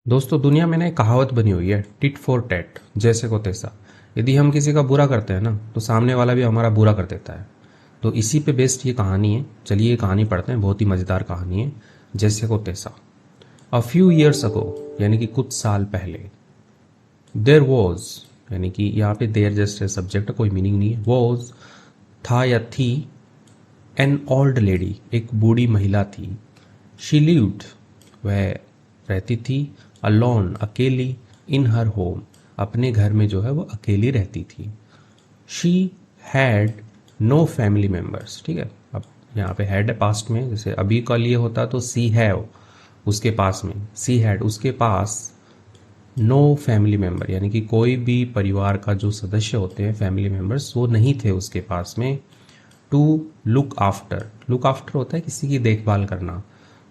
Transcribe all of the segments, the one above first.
दोस्तों दुनिया में ना एक कहावत बनी हुई है, टिट फॉर टैट, जैसे को तैसा। यदि हम किसी का बुरा करते हैं ना तो सामने वाला भी हमारा बुरा कर देता है। तो इसी पे बेस्ड ये कहानी है। चलिए ये कहानी पढ़ते हैं, बहुत ही मज़ेदार कहानी है, जैसे को तैसा। अ फ्यू ईयर्स अगो, यानी कि कुछ साल पहले। देयर वॉज, यानी कि यहाँ पे देयर जैसे सब्जेक्ट, कोई मीनिंग नहीं है। वॉज था या थी, एन ओल्ड लेडी, एक बूढ़ी महिला थी। शी लिव्ड, वह रहती थी। अलोन, अकेली। इन हर होम, अपने घर में जो है वो अकेली रहती थी। She had no family members. ठीक है, अब यहाँ पे हैड है पास्ट में, जैसे अभी का लिए होता तो सी हैव, उसके पास में सी हैड, उसके पास नो फैमिली मेम्बर, यानी कि कोई भी परिवार का जो सदस्य होते हैं फैमिली मेम्बर्स, वो नहीं थे उसके पास में। To look after, look after होता है किसी की देखभाल करना।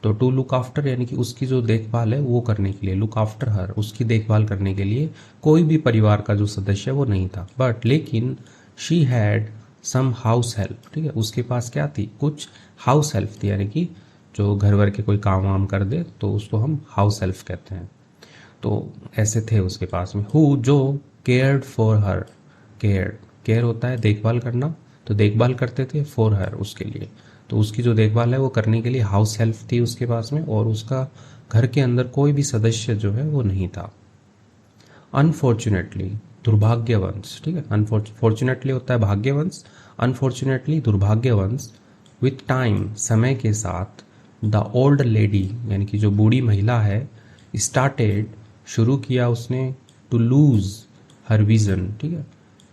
तो टू लुक आफ्टर यानी कि उसकी जो देखभाल है वो करने के लिए, लुक आफ्टर हर, उसकी देखभाल करने के लिए कोई भी परिवार का जो सदस्य है वो नहीं था। बट लेकिन she had some house help. ठीक है, उसके पास क्या थी, कुछ हाउस हेल्प थी, यानी कि जो घर वर के कोई काम वाम कर दे तो उसको हम हाउस हेल्प कहते हैं। तो ऐसे थे उसके पास में, हु, जो cared for her. Care, care होता है देखभाल करना, तो देखभाल करते थे फॉर हर, उसके लिए। तो उसकी जो देखभाल है वो करने के लिए हाउस हेल्प थी उसके पास में, और उसका घर के अंदर कोई भी सदस्य जो है वो नहीं था। अनफॉर्चुनेटली, दुर्भाग्यवंश। ठीक है, अनफॉर्चुनेटली होता है भाग्यवंश, अनफॉर्चुनेटली दुर्भाग्यवंश। विथ टाइम, समय के साथ। द ओल्ड लेडी, यानी कि जो बूढ़ी महिला है, स्टार्टेड, शुरू किया उसने, टू लूज हर विजन। ठीक है,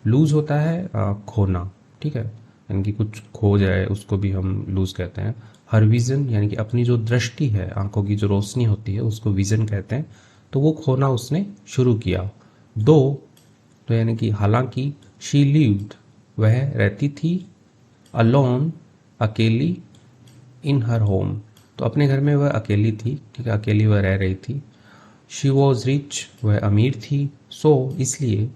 लूज होता है खोना। ठीक है, यानी कि कुछ खो जाए उसको भी हम लूज कहते हैं। हर विजन यानी कि अपनी जो दृष्टि है, आंखों की जो रोशनी होती है उसको विजन कहते हैं। तो वो खोना उसने शुरू किया। दो, तो यानी कि हालांकि, शी लिव्ड, वह रहती थी। अलोन, अकेली। इन हर होम, तो अपने घर में वह अकेली थी। ठीक है, अकेली वह रह रही थी। शी वॉज रिच, वह अमीर थी। सो, इसलिए।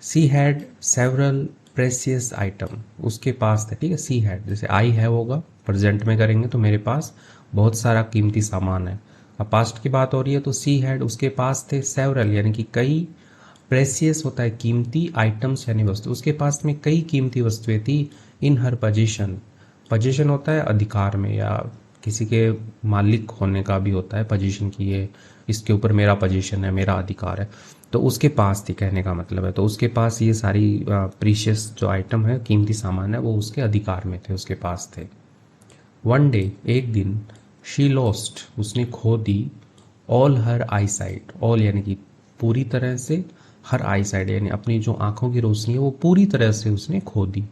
She had several precious item, उसके पास थे। ठीक है, सी हैड, जैसे आई है होगा, प्रेजेंट में करेंगे तो मेरे पास बहुत सारा कीमती सामान है। अब पास्ट की बात हो रही है तो सी हैड, उसके पास थे। सेवरल यानी कि कई। प्रेसियस होता है कीमती, आइटम्स यानी वस्तु, उसके पास में कई कीमती वस्तुएं थी। इन हर पोजीशन, पोजीशन होता है अधिकार में, या किसी के मालिक होने का भी होता है पोजीशन की, ये इसके ऊपर मेरा पोजीशन है, मेरा अधिकार है। तो उसके पास थी, कहने का मतलब है। तो उसके पास ये सारी प्रीशियस जो आइटम है, कीमती सामान है, वो उसके अधिकार में थे, उसके पास थे। वन डे, एक दिन। शी लॉस्ट, उसने खो दी। ऑल हर आई साइट, ऑल यानी कि पूरी तरह से, हर आई साइड यानी अपनी जो आंखों की रोशनी है वो पूरी तरह से उसने खो दी।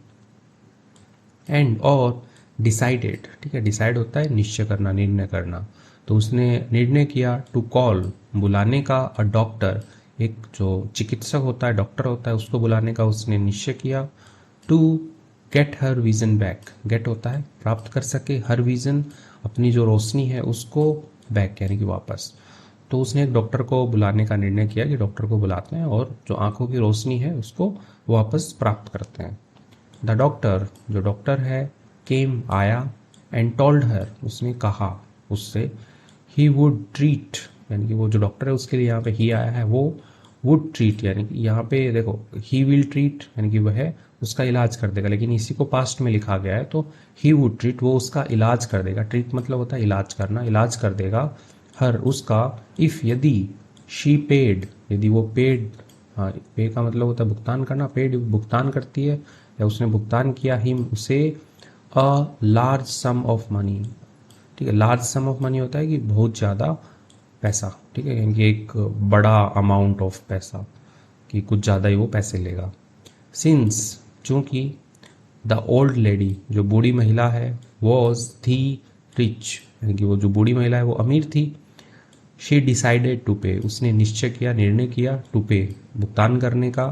एंड, और। डिसाइडेड, ठीक है, डिसाइड होता है निश्चय करना, निर्णय करना। तो उसने निर्णय किया, टू कॉल, बुलाने का। अ डॉक्टर, एक जो चिकित्सक होता है, डॉक्टर होता है, उसको बुलाने का उसने निश्चय किया। To get her vision back, get होता है प्राप्त कर सके, हर विजन अपनी जो रोशनी है उसको, बैक यानी कि वापस। तो उसने एक डॉक्टर को बुलाने का निर्णय किया कि डॉक्टर को बुलाते हैं और जो आंखों की रोशनी है उसको वापस प्राप्त करते हैं। द डॉक्टर, जो डॉक्टर है, केम, आया। एंड टोल्ड हर, उसने कहा उससे। ही वुड ट्रीट, यानी कि वो जो डॉक्टर है उसके लिए यहाँ पे ही आया है, वो वुड ट्रीट, यानी कि यहाँ पे देखो ही विल ट्रीट, यानी कि वह उसका इलाज कर देगा, लेकिन इसी को पास्ट में लिखा गया है तो ही वुड ट्रीट, वो उसका इलाज कर देगा। ट्रीट मतलब होता है इलाज करना, इलाज कर देगा। हर, उसका। इफ, यदि। शी पेड, यदि वो पेड, हाँ, पे का मतलब होता है भुगतान करना, पेड भुगतान करती है या उसने भुगतान किया, हिम, उसे। A large some of money, ठीक है, लार्ज सम ऑफ मनी होता है कि बहुत ज़्यादा पैसा। ठीक है, यानी कि एक बड़ा अमाउंट ऑफ पैसा, कि कुछ ज़्यादा ही वो पैसे लेगा। सिंस, चूंकि। द ओल्ड लेडी, जो बूढ़ी महिला है, वॉज, थी। रिच, यानी कि वो जो बूढ़ी महिला है वो अमीर थी। शी डिसाइडेड टू पे, उसने निश्चय किया, निर्णय किया, टू पे, भुगतान करने का।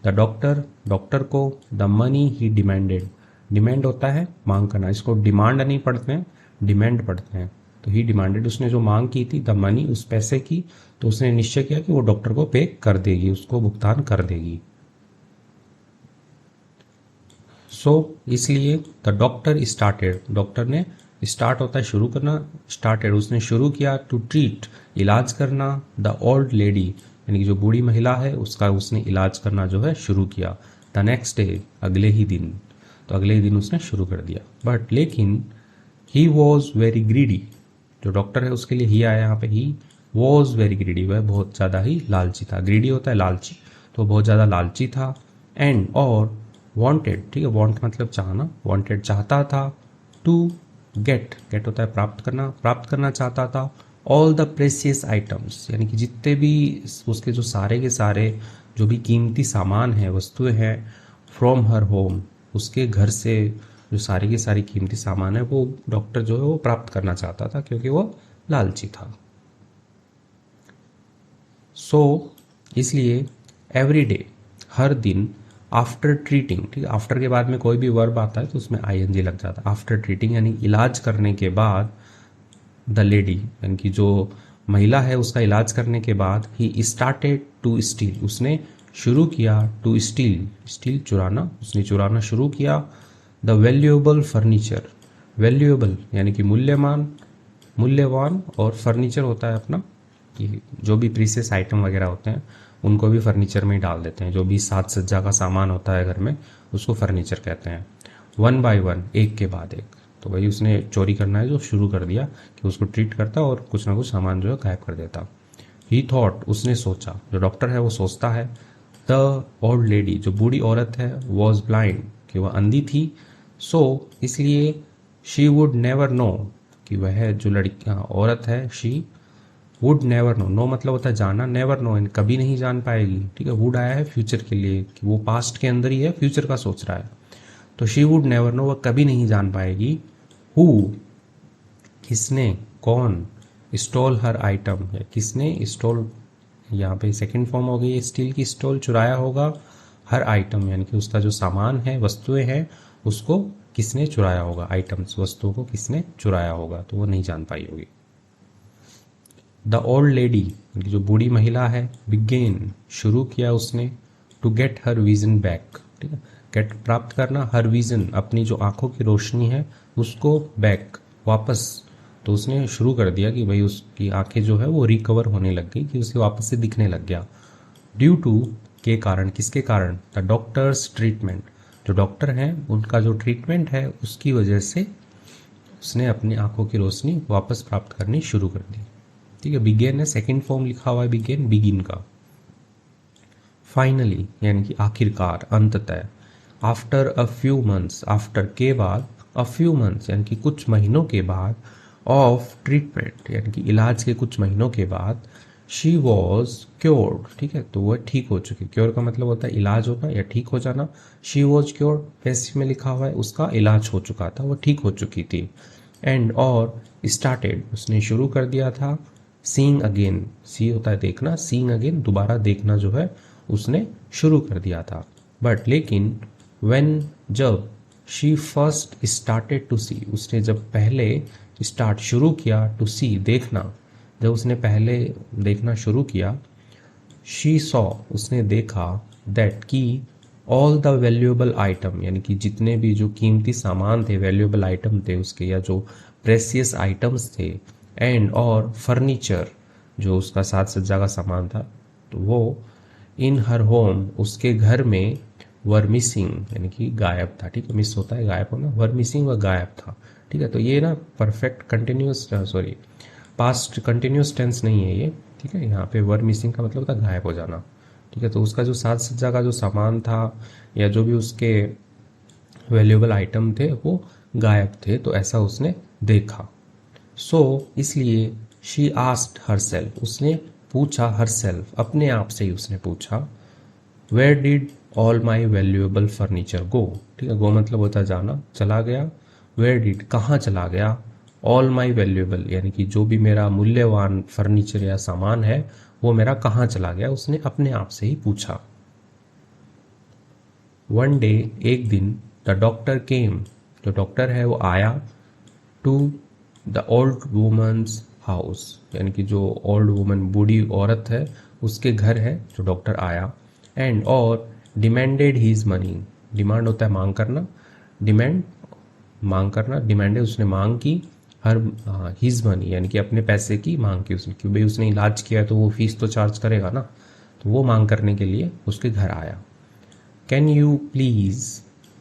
द डॉक्टर, डॉक्टर को। The money he demanded, demand होता है मांग करना, इसको डिमांड नहीं पढ़ते हैं, डिमांड पढ़ते हैं। तो ही डिमांडेड, उसने जो मांग की थी, द मनी, उस पैसे की। तो उसने निश्चय किया कि वो डॉक्टर को पे कर देगी, उसको भुगतान कर देगी। सो, इसलिए द डॉक्टर स्टार्टेड, डॉक्टर ने स्टार्ट होता है शुरू करना, स्टार्टेड उसने शुरू किया, टू ट्रीट इलाज करना, द ओल्ड लेडी यानी कि जो बूढ़ी महिला है उसका उसने इलाज करना जो है शुरू किया, द नेक्स्ट डे अगले ही दिन, तो अगले ही दिन उसने शुरू कर दिया। बट लेकिन ही वॉज वेरी ग्रीडी, जो डॉक्टर है उसके लिए ही आया यहाँ पे, ही वॉज वेरी ग्रीडी, वह बहुत ज़्यादा ही लालची था। ग्रीडी होता है लालची, तो बहुत ज़्यादा लालची था। एंड और वांटेड, ठीक है, वांट मतलब चाहना, वांटेड चाहता था, टू गेट, गेट होता है प्राप्त करना, प्राप्त करना चाहता था, ऑल द प्रेशियस आइटम्स यानी कि जितने भी उसके जो सारे के सारे जो भी कीमती सामान हैं, वस्तुएं हैं, फ्रॉम हर होम, उसके घर से जो सारी की सारी कीमती सामान है वो डॉक्टर जो है वो प्राप्त करना चाहता था क्योंकि वो लालची था। सो इसलिए एवरी डे, हर दिन, आफ्टर ट्रीटिंग, ठीक है, आफ्टर के बाद में कोई भी वर्ब आता है तो उसमें आईएनजी लग जाता है। आफ्टर ट्रीटिंग यानी इलाज करने के बाद, द लेडी यानी कि जो महिला है उसका इलाज करने के बाद, ही स्टार्टेड टू स्टील, उसने शुरू किया, टू स्टील, स्टील चुराना, उसने चुराना शुरू किया, द वैल्यूएबल फर्नीचर, वैल्यूएबल यानी कि मूल्यवान, मूल्यवान, और फर्नीचर होता है अपना कि जो भी प्रीसियस आइटम वगैरह होते हैं उनको भी फर्नीचर में ही डाल देते हैं, जो भी साज सज्जा का सामान होता है घर में उसको फर्नीचर कहते हैं। वन बाय वन, एक के बाद एक, तो वही उसने चोरी करना है जो शुरू कर दिया कि उसको ट्रीट करता और कुछ ना कुछ सामान जो है गायब कर देता। ही थॉट, उसने सोचा, जो डॉक्टर है वो सोचता है, द ओल्ड लेडी, जो बूढ़ी औरत है, वॉज ब्लाइंड, कि वह अंधी थी, सो इसलिए शी वुड नेवर नो, कि वह जो लड़की औरत है, she would never know, know मतलब होता है जाना, नेवर नो कभी नहीं जान पाएगी, ठीक है, वुड आया है फ्यूचर के लिए कि वो पास्ट के अंदर ही है, फ्यूचर का सोच रहा है, तो शी वुड नेवर नो, वह कभी नहीं जान पाएगी, हु, किसने, कौन, स्टोल हर आइटम, या किसने स्टोल, यहाँ पे सेकंड फॉर्म हो गई स्टील की, स्टोल चुराया होगा, हर आइटम यानी कि उसका जो सामान है, वस्तुएं हैं, उसको किसने चुराया होगा, आइटम्स, वस्तुओं को किसने चुराया होगा, तो वो नहीं जान पाई होगी। द ओल्ड लेडी जो बूढ़ी महिला है, बिगेन शुरू किया उसने, to get her vision back, ठीक है, गेट प्राप्त करना, हर विजन अपनी जो आंखों की रोशनी है उसको बैक वापस, तो उसने शुरू कर दिया कि भाई उसकी आंखें जो है वो रिकवर होने लग गई, कि उसे वापस से दिखने लग गया। ड्यू टू, के कारण, किसके कारण, द डॉक्टर्स ट्रीटमेंट, जो डॉक्टर हैं उनका जो ट्रीटमेंट है उसकी वजह से उसने अपनी आंखों की रोशनी वापस प्राप्त करनी शुरू कर दी, ठीक है। बिगेन है, सेकंड फॉर्म लिखा हुआ है बिगेन, बिगिन का। फाइनली यानी कि आखिरकार, अंततः, after a few months, after के बाद, अ फ्यू मंथ्स यानी कि कुछ महीनों के बाद, ऑफ ट्रीटमेंट यानी कि इलाज के कुछ महीनों के बाद, शी वॉज क्योर्ड, ठीक है, तो वह ठीक हो चुकी, क्योर का मतलब होता है इलाज होगा या ठीक हो जाना, शी वॉज क्योर्ड पैसिव में लिखा हुआ है, उसका इलाज हो चुका था, वो ठीक हो चुकी थी। एंड और स्टार्टेड, उसने शुरू कर दिया था, सीइंग अगेन, सी होता है देखना, सीइंग अगेन दोबारा देखना जो है उसने शुरू कर दिया था। बट लेकिन व्हेन, जब, शी फर्स्ट स्टार्टेड टू सी, उसने जब पहले स्टार्ट शुरू किया, टू सी देखना, जब उसने पहले देखना शुरू किया, शी सॉ उसने देखा, दैट की, ऑल द वैल्यूएबल आइटम यानी कि जितने भी जो कीमती सामान थे, वैल्यूएबल आइटम थे उसके, या जो प्रेसियस आइटम्स थे, एंड और फर्नीचर जो उसका साज सज्जा का सामान था, तो वो इन हर होम उसके घर में, वर मिसिंग यानी कि गायब था, ठीक है, मिस होता है गायब होना, वर मिसिंग वह गायब था, ठीक है। तो ये ना perfect continuous, sorry past continuous tense नहीं है ये, ठीक है, यहाँ पे वर मिसिंग का मतलब होता है गायब हो जाना, ठीक है। तो उसका जो साज सज्जा का जो सामान था या जो भी उसके वैल्यूएबल आइटम थे वो गायब थे, तो ऐसा उसने देखा। सो इसलिए शी आस्क्ड हरसेल्फ, उसने पूछा, हरसेल्फ अपने आप से ही उसने पूछा, where did all my valuable furniture go, ठीक है, गो मतलब होता है जाना, चला गया, वेयर डिड कहाँ चला गया, ऑल माई वैल्यूएबल यानी कि जो भी मेरा मूल्यवान फर्नीचर या सामान है वो मेरा कहाँ चला गया, उसने अपने आप से ही पूछा। वन डे, एक दिन, द डॉक्टर केम, जो डॉक्टर है वो आया, to the old woman's house यानी कि जो ओल्ड वुमन बूढ़ी औरत है उसके घर है जो डॉक्टर आया, एंड और डिमांडेड हीज मनी, डिमांड होता है मांग करना, डिमांड मांग करना, डिमांडेड उसने मांग की, हर हिज मनी यानी कि अपने पैसे की मांग की उसने, क्योंकि भाई उसने इलाज किया है तो वो फीस तो चार्ज करेगा ना, तो वो मांग करने के लिए उसके घर आया। कैन यू प्लीज़,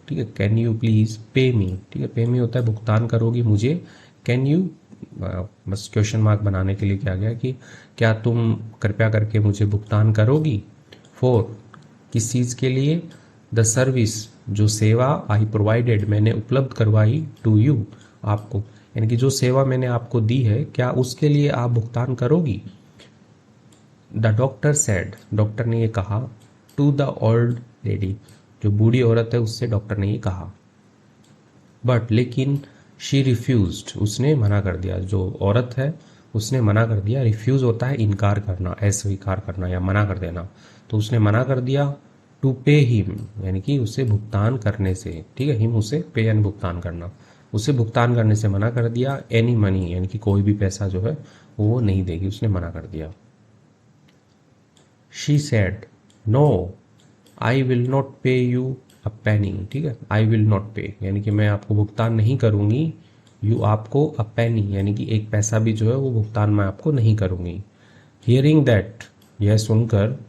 ठीक है, कैन यू प्लीज़ पे मी, ठीक है, पे मी होता है भुगतान करोगी मुझे, कैन यू बस क्वेश्चन मार्क बनाने के लिए क्या गया कि क्या तुम कृपया करके मुझे भुगतान करोगी, फॉर किस चीज़ के लिए, द सर्विस जो सेवा, आई प्रोवाइडेड मैंने उपलब्ध करवाई, टू यू आपको, यानी कि जो सेवा मैंने आपको दी है क्या उसके लिए आप भुगतान करोगी। द डॉक्टर सेड, डॉक्टर ने ये कहा, टू द ओल्ड लेडी, जो बूढ़ी औरत है उससे डॉक्टर ने ये कहा। बट लेकिन शी रिफ्यूज्ड, उसने मना कर दिया, जो औरत है उसने मना कर दिया। रिफ्यूज होता है इनकार करना, अस्वीकार करना या मना कर देना, तो उसने मना कर दिया टू पे हिम, यानी कि उसे भुगतान करने से, ठीक है, हिम उसे पे यानी भुगतान करना, उसे भुगतान करने से मना कर दिया। एनी मनी यानी कि कोई भी पैसा जो है वो नहीं देगी, उसने मना कर दिया। She said no I will not pay you a penny, ठीक है, आई विल नॉट पे यानी कि मैं आपको भुगतान नहीं करूंगी, यू आपको, अ पेनी यानी कि एक पैसा भी जो है वो भुगतान मैं आपको नहीं करूंगी। हियरिंग दैट, यह सुनकर,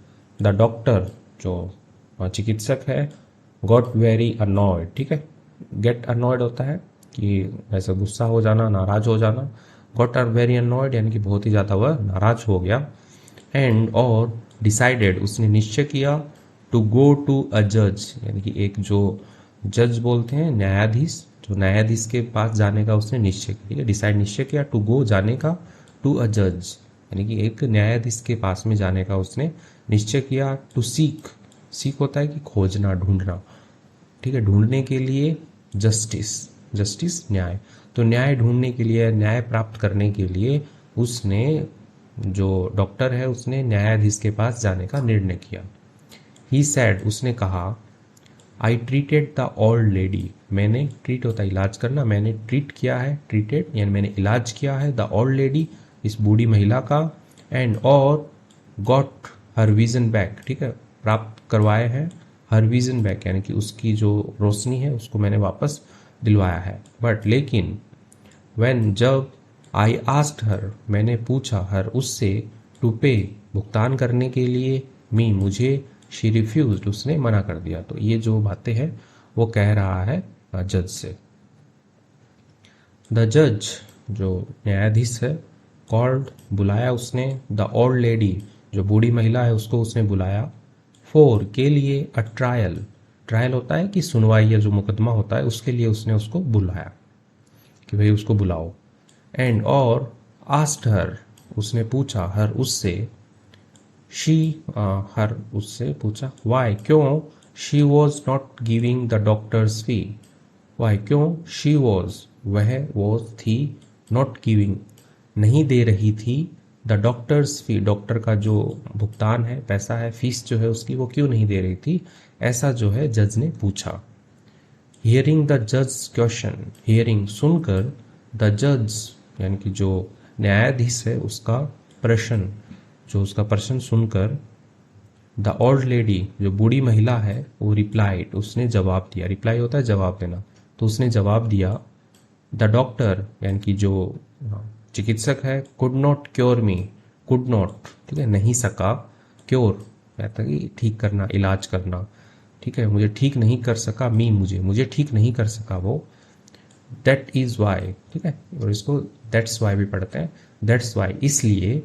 द डॉक्टर जो चिकित्सक है, गॉट वेरी अनॉयड, ठीक है, गेट अनॉयड होता है कि ऐसे गुस्सा हो जाना, नाराज हो जाना, गॉट आर वेरी अनॉयड यानी कि बहुत ही ज़्यादा वह नाराज हो गया। एंड और डिसाइडेड उसने निश्चय किया, टू गो टू अ जज यानी कि एक जो जज बोलते हैं न्यायाधीश, जो न्यायाधीश के पास जाने का उसने निश्चय किया, ठीक है, डिसाइड निश्चय किया, टू गो जाने का, टू अ जज यानी कि एक न्यायाधीश के पास में जाने का उसने निश्चय किया। टू सीक, सीक होता है कि खोजना, ढूंढना, ठीक है, ढूंढने के लिए, जस्टिस, जस्टिस न्याय, तो न्याय ढूंढने के लिए, न्याय प्राप्त करने के लिए उसने, जो डॉक्टर है उसने न्यायाधीश के पास जाने का निर्णय किया। ही सैड, उसने कहा, आई ट्रीटेड द ओल्ड लेडी, मैंने, ट्रीट होता है इलाज करना, मैंने ट्रीट किया है, ट्रीटेड यानी मैंने इलाज किया है, द ओल्ड लेडी इस बूढ़ी महिला का, एंड और गॉट हर विजन बैक, ठीक है, प्राप्त करवाए हैं, हर विजन बैक यानी कि उसकी जो रोशनी है उसको मैंने वापस दिलवाया है। बट लेकिन, व्हेन जब, आई आस्क्ड हर मैंने पूछा, हर उससे, टू पे भुगतान करने के लिए, मी मुझे, शी रिफ्यूज्ड उसने मना कर दिया। तो ये जो बातें हैं वो कह रहा है जज से। द जज जो न्यायाधीश है, कॉल्ड बुलाया उसने, द ओल्ड लेडी जो बूढ़ी महिला है उसको उसने बुलाया, फोर के लिए, अ ट्रायल, ट्रायल होता है कि सुनवाई या जो मुकदमा होता है उसके लिए उसने उसको बुलाया कि भाई उसको बुलाओ। एंड और आस्क्ड हर उसने पूछा, हर उससे, शी हर उससे पूछा, वाई क्यों, she was not giving the doctor's fee, why क्यों, शी वॉज वह, वॉज थी, नॉट गिविंग नहीं दे रही थी, द डॉक्टर्स फी डॉक्टर का जो भुगतान है, पैसा है, फीस जो है उसकी, वो क्यों नहीं दे रही थी, ऐसा जो है जज ने पूछा। हियरिंग द जज क्वेश्चन, हियरिंग सुनकर, द जज यानी कि जो न्यायाधीश है उसका प्रश्न, जो उसका प्रश्न सुनकर, द ओल्ड लेडी जो बूढ़ी महिला है वो रिप्लाइड उसने जवाब दिया, रिप्लाई होता है जवाब देना, तो उसने जवाब दिया, द डॉक्टर यानी कि जो चिकित्सक है, could not cure me, could not, ठीक है, नहीं सका, क्योर कहता है कि ठीक करना, इलाज करना, ठीक है, मुझे ठीक नहीं कर सका, मी मुझे ठीक नहीं कर सका वो, दैट इज वाई, ठीक है, और इसको दैट्स वाई भी पढ़ते हैं, दैट्स वाई इसलिए,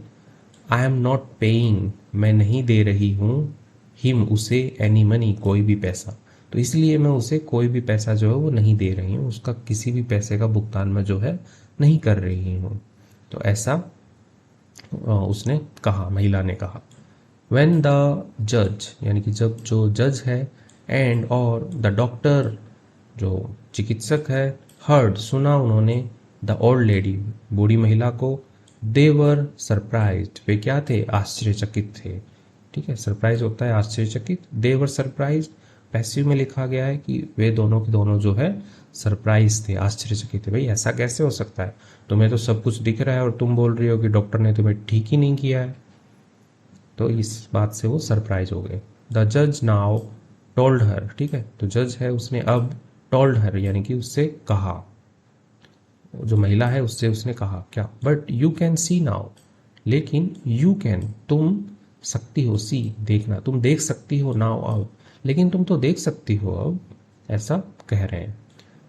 आई एम नॉट पेइंग मैं नहीं दे रही हूँ, हिम उसे, एनी मनी कोई भी पैसा, तो इसलिए मैं उसे कोई भी पैसा जो है वो नहीं दे रही हूँ, उसका किसी भी पैसे का भुगतान मैं जो है नहीं कर रही हूँ। तो ऐसा उसने कहा, महिला ने कहा। व्हेन द जज यानी कि जब जो जज है, एंड और द डॉक्टर जो चिकित्सक है, हर्ड सुना उन्होंने, द ओल्ड लेडी बूढ़ी महिला को, देवर सरप्राइज्ड वे क्या थे, आश्चर्यचकित थे, ठीक है, सरप्राइज होता है आश्चर्यचकित, देवर सरप्राइज्ड पैसिव में लिखा गया है कि वे दोनों के दोनों जो है सरप्राइज थे, आश्चर्यचकित थे, भाई ऐसा कैसे हो सकता है, तुम्हें तो सब कुछ दिख रहा है और तुम बोल रही हो कि डॉक्टर ने तुम्हें ठीक ही नहीं किया है, तो इस बात से वो सरप्राइज हो गए। द जज नाउ टोल्ड हर, ठीक है, तो जज है उसने अब टोल्ड हर यानी कि उससे कहा, जो महिला है उससे उसने कहा क्या, but you can see now, लेकिन यू कैन तुम सकती हो, सी देखना, तुम देख सकती हो, नाउ अब, लेकिन तुम तो देख सकती हो अब, ऐसा कह रहे हैं।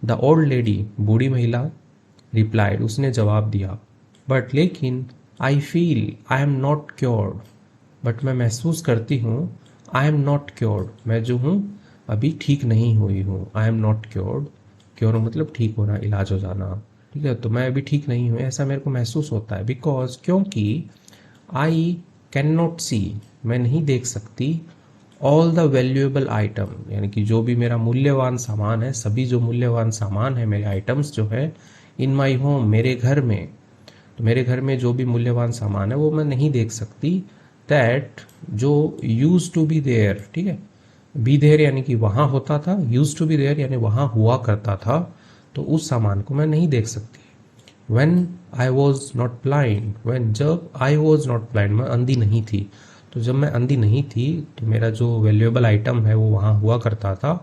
द ओल्ड लेडी बूढ़ी महिला रिप्लाइड उसने जवाब दिया, बट लेकिन I feel I am not cured, but मैं महसूस करती हूँ, आई एम नॉट क्योर्ड, मैं जो हूँ अभी ठीक नहीं हुई हूँ, I am not cured, cure मतलब ठीक होना, इलाज हो जाना, ठीक है, तो मैं अभी ठीक नहीं हूँ ऐसा मेरे को महसूस होता है, बिकॉज क्योंकि आई कैन नॉट सी मैं नहीं देख सकती, ऑल द वैल्यूएबल आइटम यानी कि जो भी मेरा मूल्यवान सामान है, सभी जो मूल्यवान सामान है, मेरे आइटम्स जो है, इन माई होम मेरे घर में, तो मेरे घर में जो भी मूल्यवान सामान है वो मैं नहीं देख सकती, दैट जो यूज टू बी देयर, ठीक है, बी देयर यानी कि वहाँ होता था, यूज टू बी देयर यानी वहाँ हुआ करता था, तो उस सामान को मैं नहीं देख सकती। When I was not blind, when जब I was not blind मैं अंधी नहीं थी, तो जब मैं अंधी नहीं थी तो मेरा जो वैल्यूएबल आइटम है वो वहाँ हुआ करता था,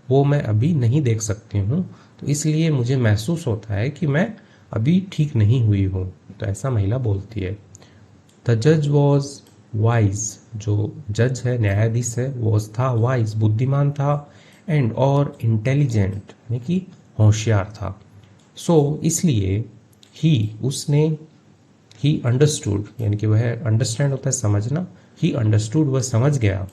वो मैं अभी नहीं देख सकती हूँ, तो इसलिए मुझे महसूस होता है कि मैं अभी ठीक नहीं हुई हूँ, तो ऐसा महिला बोलती है। द जज वॉज वाइज जो जज है, न्यायाधीश है, वॉज था, वाइज बुद्धिमान था, एंड और इंटेलिजेंट यानी कि होशियार था, सो इसलिए ही उसने, ही अंडरस्टूड यानी कि वह अंडरस्टैंड होता है समझना, ही अंडरस्टूड वह समझ गया,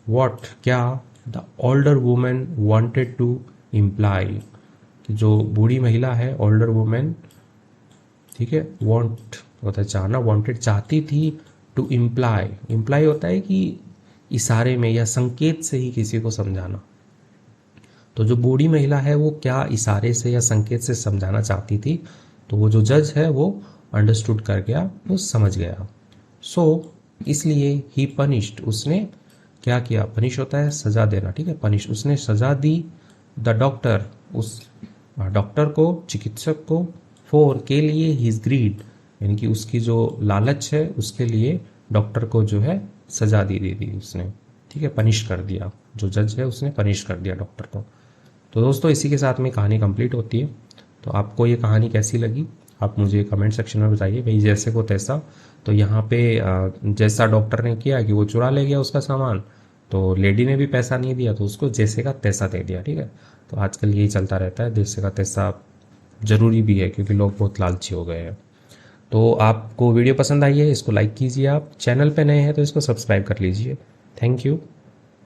वॉट क्या, the older women wanted to imply कि जो बूढ़ी महिला है, ओल्डर वुमेन, ठीक है, वांट होता है चाहना, वांटेड चाहती थी, टू इम्प्लाई, इम्प्लाई होता है कि इशारे में या संकेत से ही किसी को समझाना, तो जो बूढ़ी महिला है वो क्या इशारे से या संकेत से समझाना चाहती थी, तो वो जो जज है वो अंडरस्टूड कर गया, वो समझ गया, सो इसलिए ही पनिश्ड उसने क्या किया, पनिश होता है सजा देना, ठीक है, पनिश उसने सजा दी, द डॉक्टर उस डॉक्टर को, चिकित्सक को, फॉर के लिए, हिज ग्रीड यानी कि उसकी जो लालच है उसके लिए डॉक्टर को जो है सजा दे दी उसने, ठीक है, पनिश कर दिया, जो जज है उसने पनिश कर दिया डॉक्टर को। तो दोस्तों इसी के साथ में कहानी कंप्लीट होती है। तो आपको ये कहानी कैसी लगी आप मुझे कमेंट सेक्शन में बताइए। भाई जैसे को तैसा, तो यहाँ पे जैसा डॉक्टर ने किया कि वो चुरा ले गया उसका सामान, तो लेडी ने भी पैसा नहीं दिया तो उसको जैसे का तैसा दे दिया, ठीक है। तो आजकल यही चलता रहता है, जैसे का तैसा ज़रूरी भी है क्योंकि लोग बहुत लालची हो गए हैं। तो आपको वीडियो पसंद आई है, इसको लाइक कीजिए, आप चैनल पे नए हैं तो इसको सब्सक्राइब कर लीजिए। Thank you.